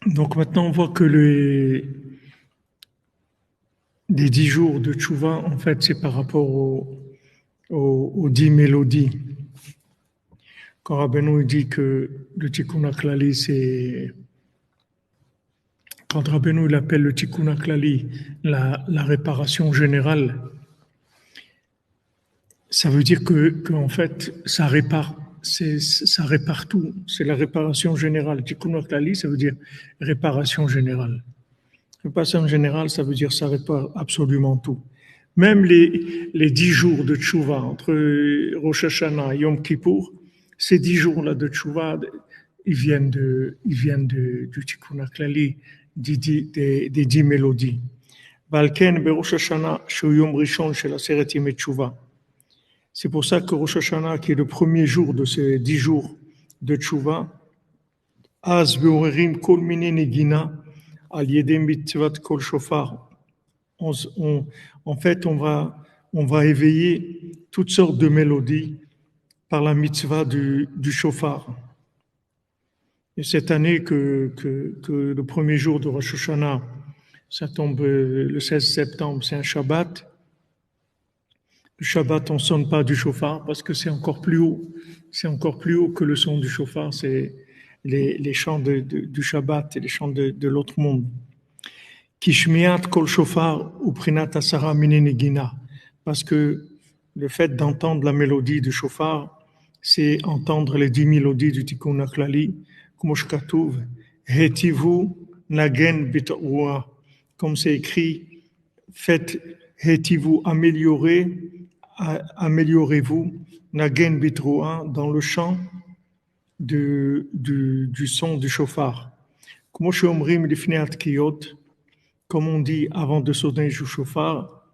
Donc maintenant, on voit que les 10 jours de Tchouva, en fait, c'est par rapport aux 10 mélodies. Quand Rabbeinu dit que le Tikkun HaKlali, c'est... Quand Rabbeinu il appelle le Tikkun HaKlali la réparation générale, ça veut dire en fait, ça répare, ça répare tout. C'est la réparation générale. Tikkun HaKlali, ça veut dire réparation générale. Réparation générale, ça veut dire ça répare absolument tout. Même les 10 jours de Tchouva, entre Rosh Hashanah et Yom Kippour, ces 10 jours-là de Tchouva, ils viennent du Tikkun HaKlali, des 10 mélodies. Balken beRosh Hashanah, shu Yom Rishon shel Aseret Yemei Tchouva. C'est pour ça que Rosh Hashanah, qui est le premier jour de ces 10 jours de Tchouva, Az beorerim kol mine negina al yedem mitzvat kol shofar. En fait, on va éveiller toutes sortes de mélodies par la mitzvah du shofar. Et cette année que le premier jour de Rosh Hashanah, ça tombe le 16 septembre, c'est un Shabbat. Le Shabbat, on ne sonne pas du shofar parce que c'est encore plus haut. C'est encore plus haut que le son du shofar. C'est les chants du Shabbat et les chants de l'autre monde. Kishmiat kol shofar ou prinat asara minenegina. Parce que le fait d'entendre la mélodie du shofar, c'est entendre les 10 mélodies du Tikkun HaKlali, comme shkatuv, hetivu nagen bitaoua. Comme c'est écrit, faites hetivu, améliorez-vous, nagen bitroua, dans le chant du son du shofar. Comme on dit avant de sonner le shofar,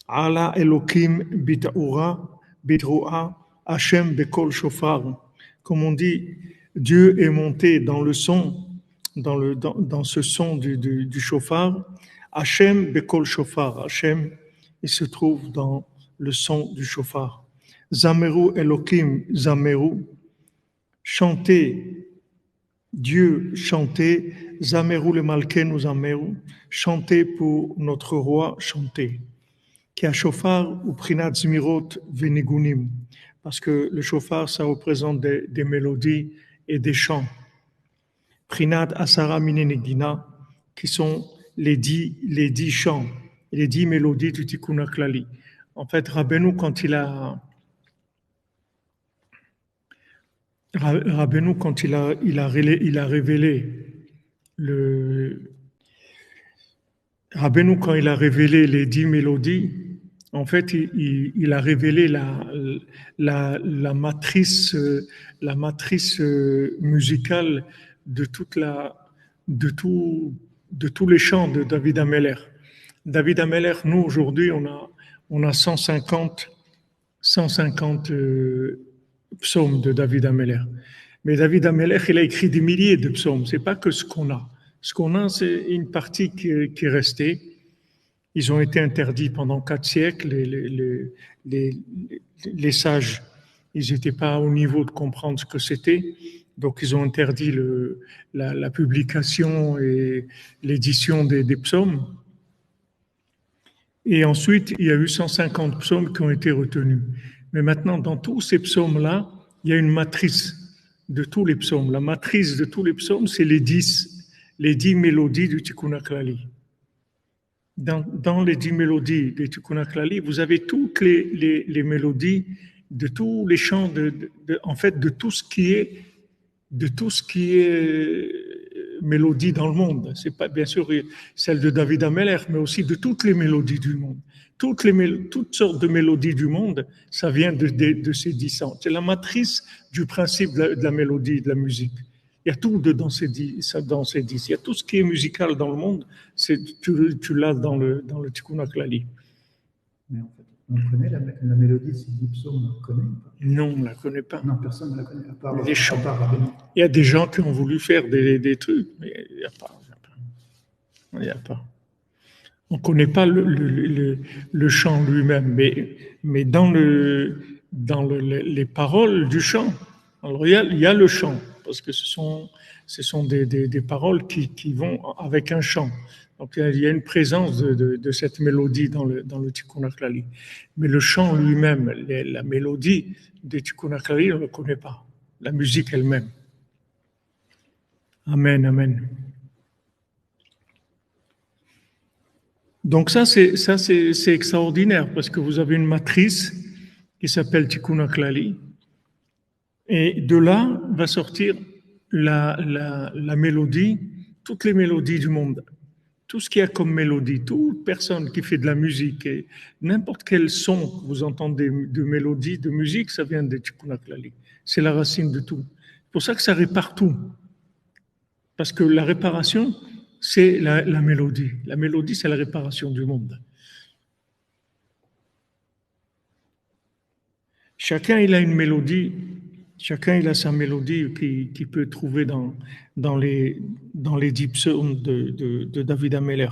Ala Elokim bitaoura, bitroua, Hashem bekol shofar. Comme on dit, Dieu est monté dans le son, dans ce son du shofar. Hashem bekol shofar. Hashem, il se trouve dans le son du shofar. Zameru Elokim, Zameru. Chantez, Dieu chantez. Zameru le malkenu Zameru. Chantez pour notre roi, chantez. Qui a shofar ou prinat zmirot venigunim. Parce que le shofar, ça représente des mélodies et des chants. Prinat asara minenegina, qui sont les 10 chants, les 10 mélodies du Tikkun HaKlali. En fait, Rabbeinu, quand il a révélé les 10 mélodies, en fait, il a révélé la matrice musicale de tous les chants de David Ameller. David Ameller, nous aujourd'hui, on a 150 psaumes de David Ameller. Mais David Ameller, il a écrit des milliers de psaumes. C'est pas que ce qu'on a. Ce qu'on a, c'est une partie qui est restée. Ils ont été interdits pendant 4 siècles. Les sages, ils n'étaient pas au niveau de comprendre ce que c'était. Donc, ils ont interdit la publication et l'édition des psaumes. Et ensuite, il y a eu 150 psaumes qui ont été retenus. Mais maintenant, dans tous ces psaumes-là, il y a une matrice de tous les psaumes. La matrice de tous les psaumes, c'est les 10 mélodies du Tikkun HaKlali. Dans les 10 mélodies du Tikkun HaKlali, vous avez toutes les mélodies de tous les chants, en fait, de tout ce qui est mélodie dans le monde. C'est pas bien sûr celle de David Ameller, mais aussi de toutes les mélodies du monde. Toutes sortes de mélodies du monde, ça vient de ces 10 ans. C'est la matrice du principe de la mélodie, de la musique. Il y a tout dans ces 10. Il y a tout ce qui est musical dans le monde, tu l'as dans le Tikkun HaKlali. Mais en fait, on connaît la mélodie de ces 10 psaumes, on la connaît ou pas? Non, on ne la connaît pas. Non, personne ne la connaît, à part les chants. Il y a des gens qui ont voulu faire des trucs, mais il n'y a pas. Il n'y a pas. On ne connaît pas le chant lui-même, mais dans les paroles du chant, alors il y a le chant, parce que ce sont des paroles qui vont avec un chant. Donc il y a une présence de cette mélodie dans le Tikkun HaKlali. Mais le chant lui-même, la mélodie des Tikkun HaKlali, on ne le connaît pas. La musique elle-même. Amen, amen. Donc ça c'est extraordinaire parce que vous avez une matrice qui s'appelle Tikkun HaKlali et de là va sortir la mélodie, toutes les mélodies du monde. Tout ce qu'il y a comme mélodie, toute personne qui fait de la musique, et n'importe quel son que vous entendez de mélodie, de musique, ça vient de Tikkun HaKlali. C'est la racine de tout. C'est pour ça que ça répare tout. Parce que la réparation, c'est la mélodie. La mélodie, c'est la réparation du monde. Chacun, il a une mélodie. Chacun, il a sa mélodie qu'il peut trouver dans les 10 psaumes de David Ameller.